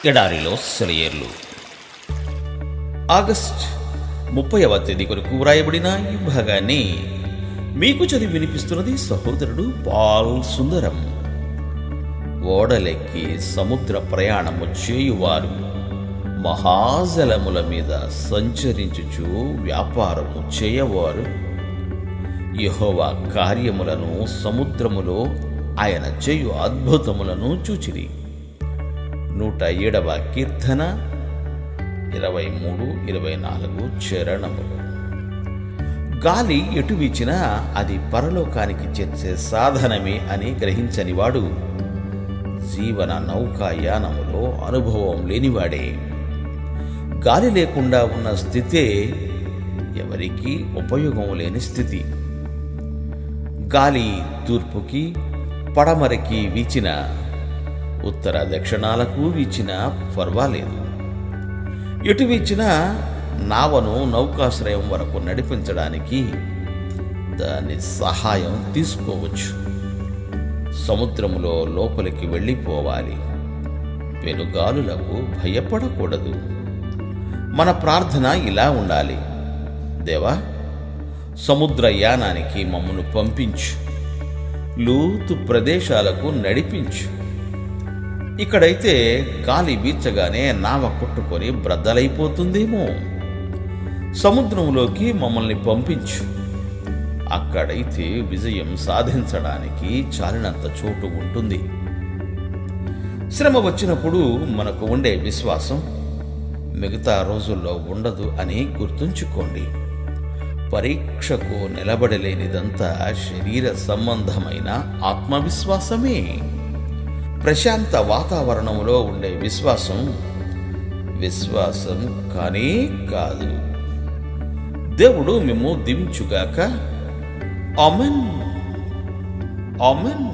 ఎడారిలో సెలయేర్లు. ఆగస్ట్ 30వ తేదీ కొరకు వ్రాయబడిన ఈ భాగాన్ని మీకు చదివి వినిపిస్తున్నది సహోదరుడు పాల్ సుందరం. ఓడలెక్కి సముద్ర ప్రయాణము చేయువారు మహాజలముల మీద సంచరించుచు వ్యాపారము చేయవారు యెహోవా కార్యములను సముద్రములో ఆయన చేయు అద్భుతములను చూచిరి. 107వ కీర్తన 23-24 చరణములు. గాలి ఎటు వీచినా అది పరలోకానికి చేర్చే సాధనమే అని గ్రహించనివాడు జీవన నౌకాయానములో అనుభవం లేనివాడే. గాలి లేకుండా ఉన్న స్థితే ఎవరికీ ఉపయోగం లేని స్థితి. గాలి తూర్పుకి పడమరకి వీచిన, ఉత్తర దక్షిణాలకు వీచినా పర్వాలేదు. ఎటు వీచినా నావను నౌకాశ్రయం వరకు నడిపించడానికి దాని సహాయం తీసుకోవచ్చు. సముద్రములో లోపలికి వెళ్ళిపోవాలి. పెనుగాలులకు భయపడకూడదు. మన ప్రార్థన ఇలా ఉండాలి: దేవా, సముద్రయానానికి మమ్మను పంపించు, లోతు ప్రదేశాలకు నడిపించు. ఇక్కడైతే గాలి వీచగానే నావ కొట్టుకొని బ్రద్దలైపోతుందేమో. సముద్రంలోకి మమ్మల్ని పంపించు. అక్కడైతే విజయం సాధించడానికి చాలినంత చోటు ఉంటుంది. శ్రమ వచ్చినప్పుడు మనకు ఉండే విశ్వాసం మిగతా రోజుల్లో ఉండదు అని గుర్తుంచుకోండి. పరీక్షకు నిలబడలేనిదంతా శరీర సంబంధమైన ఆత్మవిశ్వాసమే. ప్రశాంత వాతావరణంలో ఉండే విశ్వాసం కానే కాదు. దేవుడు మిమ్ము దీవించుగాక. ఆమెన్. ఆమెన్.